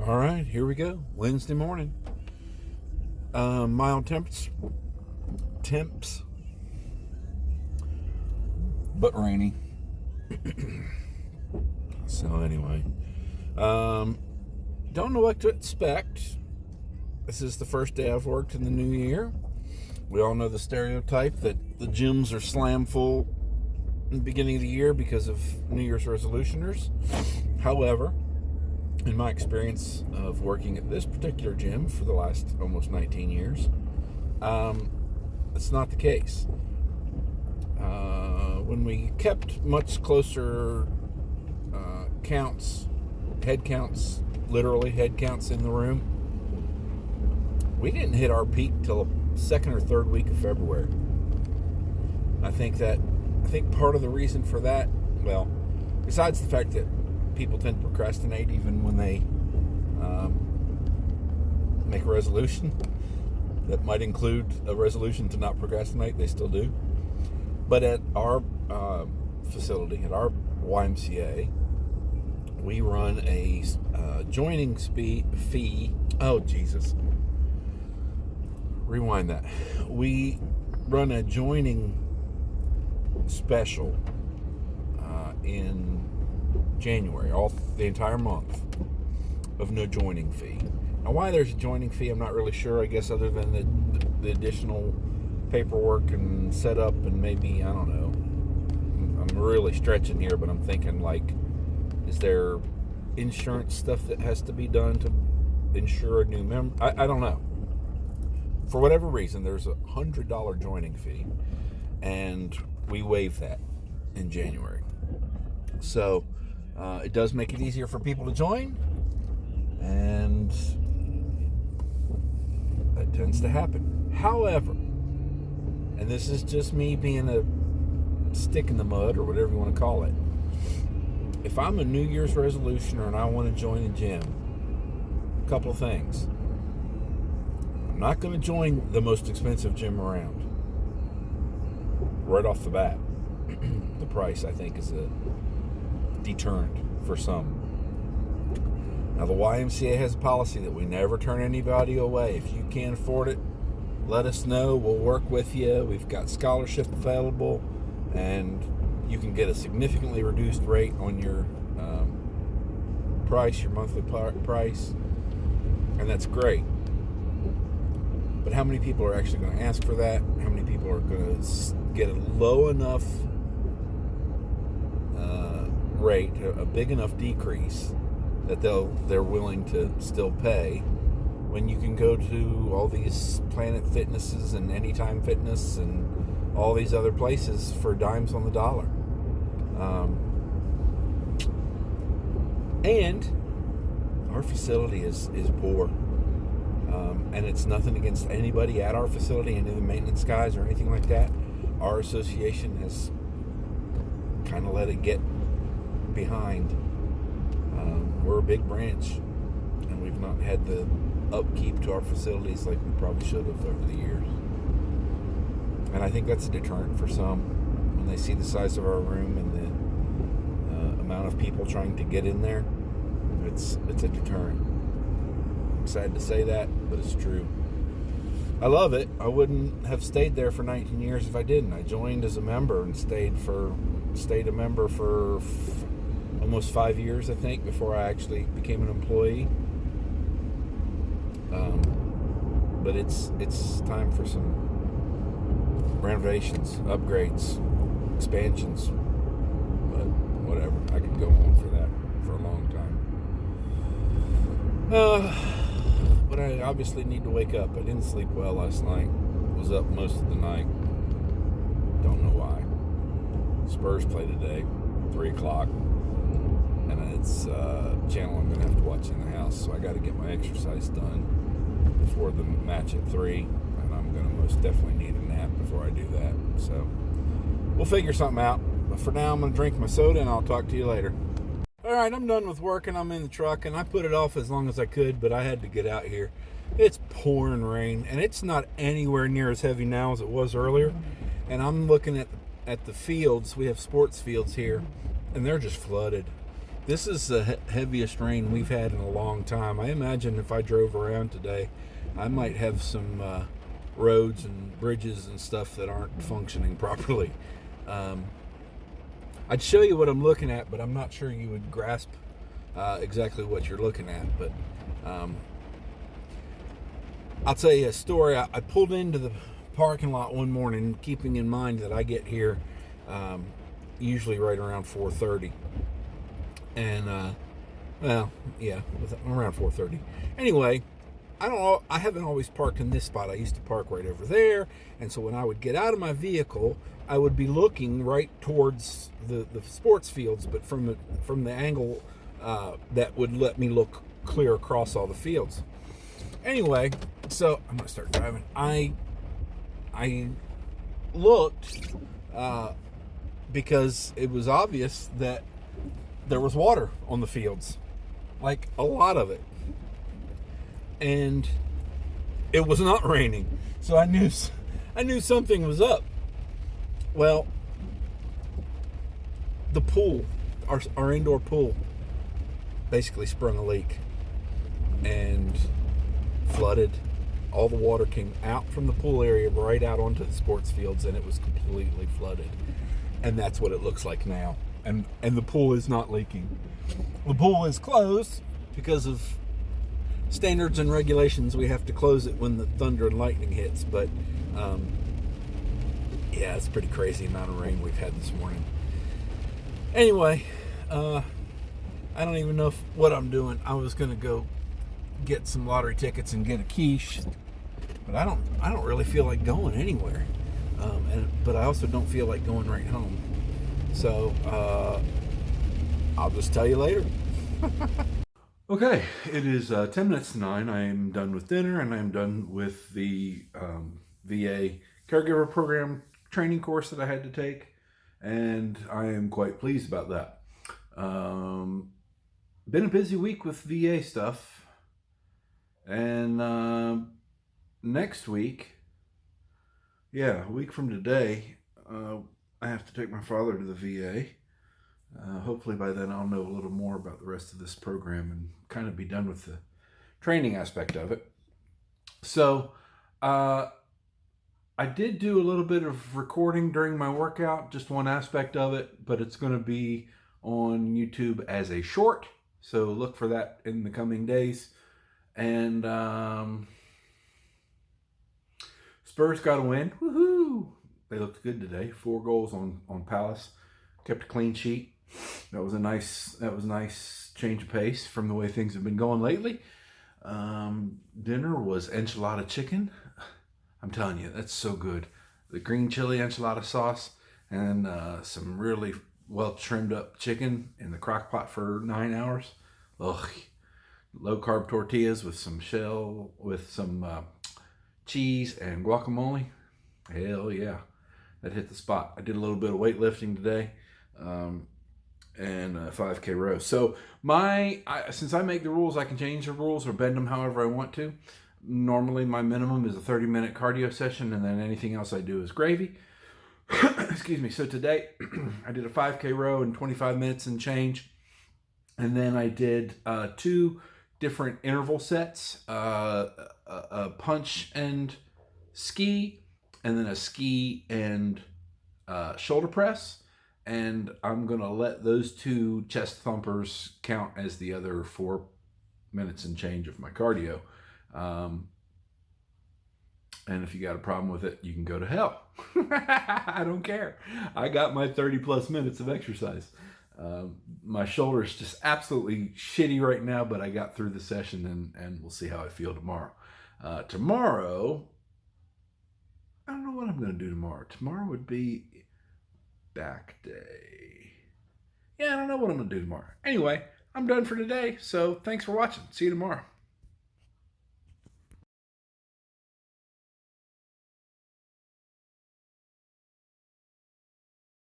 All right, here we go. Wednesday morning. Mild temps, but rainy. So anyway, don't know what to expect. This is the first day I've worked in the new year. We all know the stereotype that the gyms are slam full in the beginning of the year because of New Year's resolutioners. However, in my experience of working at this particular gym for the last almost 19 years, it's not the case. When we kept much closer head counts, literally head counts in the room, we didn't hit our peak till the second or third week of February. I think part of the reason for that, well, besides the fact that people tend to procrastinate even when they make a resolution that might include a resolution to not procrastinate, they still do. But at our facility, at our YMCA, we run a joining fee. Oh, Jesus. Rewind that. We run a joining special in January, the entire month of no joining fee. Now, why there's a joining fee, I'm not really sure. I guess other than the additional paperwork and setup, and maybe, I don't know. I'm really stretching here, but I'm thinking, like, is there insurance stuff that has to be done to insure a new member? I don't know. For whatever reason, there's a $100 joining fee, and we waive that in January. So it does make it easier for people to join, and that tends to happen. However, and this is just me being a stick in the mud, or whatever you want to call it, if I'm a New Year's resolutioner and I want to join a gym, a couple of things. I'm not going to join the most expensive gym around right off the bat. The price, I think, is a deterrent for some. Now, the YMCA has a policy that we never turn anybody away. If you can't afford it, let us know. We'll work with you. We've got scholarship available, and you can get a significantly reduced rate on your price, your monthly price, and that's great. But how many people are actually going to ask for that? How many people are going to get a low enough rate, a big enough decrease that they're willing to still pay, when you can go to all these Planet Fitnesses and Anytime Fitness and all these other places for dimes on the dollar? And our facility is poor. And it's nothing against anybody at our facility, any of the maintenance guys or anything like that. Our association has kind of let it get behind. We're a big branch, and we've not had the upkeep to our facilities like we probably should have over the years. And I think that's a deterrent for some when they see the size of our room and the amount of people trying to get in there. It's a deterrent. I'm sad to say that, but it's true. I love it. I wouldn't have stayed there for 19 years if I didn't. I joined as a member and stayed a member for almost 5 years, I think, before I actually became an employee. But it's time for some renovations, upgrades, expansions. But whatever. I could go on for that for a long time. But I obviously need to wake up. I didn't sleep well last night. Was up most of the night. Don't know why. Spurs play today, 3 o'clock. And it's a channel I'm going to have to watch in the house. So I got to get my exercise done before the match at 3. And I'm going to most definitely need a nap before I do that. So we'll figure something out. But for now, I'm going to drink my soda, and I'll talk to you later. All right, I'm done with work, and I'm in the truck, and I put it off as long as I could, but I had to get out here. It's pouring rain, and it's not anywhere near as heavy now as it was earlier. And I'm looking at the fields. We have sports fields here, and they're just flooded. This is the heaviest rain we've had in a long time. I imagine if I drove around today, I might have some roads and bridges and stuff that aren't functioning properly. I'd show you what I'm looking at, but I'm not sure you would grasp exactly what you're looking at. But I'll tell you a story. I pulled into the parking lot one morning, keeping in mind that I get here usually right around 4:30, and well, yeah, around 4:30. Anyway, I haven't always parked in this spot. I used to park right over there, and so when I would get out of my vehicle, I would be looking right towards the sports fields, but from the angle that would let me look clear across all the fields. Anyway, so I'm gonna start driving. I looked because it was obvious that there was water on the fields, like a lot of it, and it was not raining. So I knew something was up. Well, the pool, our indoor pool, basically sprung a leak and flooded. All the water came out from the pool area right out onto the sports fields, and it was completely flooded. And that's what it looks like now. And the pool is not leaking. The pool is closed because of standards and regulations. We have to close it when the thunder and lightning hits. But yeah, it's a pretty crazy amount of rain we've had this morning. Anyway, I don't even know what I'm doing. I was gonna go get some lottery tickets and get a quiche, but I don't really feel like going anywhere. But I also don't feel like going right home. So I'll just tell you later. Okay, it is 10 minutes to 9. I am done with dinner, and I am done with the VA caregiver program training course that I had to take, and I am quite pleased about that. Been a busy week with VA stuff, and next week, a week from today, I have to take my father to the VA. Hopefully by then I'll know a little more about the rest of this program and kind of be done with the training aspect of it. So I did do a little bit of recording during my workout, just one aspect of it, but it's going to be on YouTube as a short. So look for that in the coming days. And Spurs got a win. Woohoo! They looked good today. 4 goals on Palace. Kept a clean sheet. That was nice change of pace from the way things have been going lately. Dinner was enchilada chicken. I'm telling you, that's so good. The green chili enchilada sauce and some really well trimmed up chicken in the crock pot for 9 hours. Ugh. Low carb tortillas with some cheese and guacamole. Hell yeah. That hit the spot. I did a little bit of weightlifting today, and a 5K row. So since I make the rules, I can change the rules or bend them however I want to. Normally my minimum is a 30-minute cardio session, and then anything else I do is gravy. Excuse me. So today I did a 5K row in 25 minutes and change, and then I did 2 different interval sets, a punch and ski, and then a ski and shoulder press. And I'm going to let those 2 chest thumpers count as the other 4 minutes and change of my cardio. And if you got a problem with it, you can go to hell. I don't care. I got my 30 plus minutes of exercise. My shoulder is just absolutely shitty right now, but I got through the session, and we'll see how I feel tomorrow. Tomorrow, I don't know what I'm going to do tomorrow. Tomorrow would be back day. Yeah, I don't know what I'm going to do tomorrow. Anyway, I'm done for today, so thanks for watching. See you tomorrow.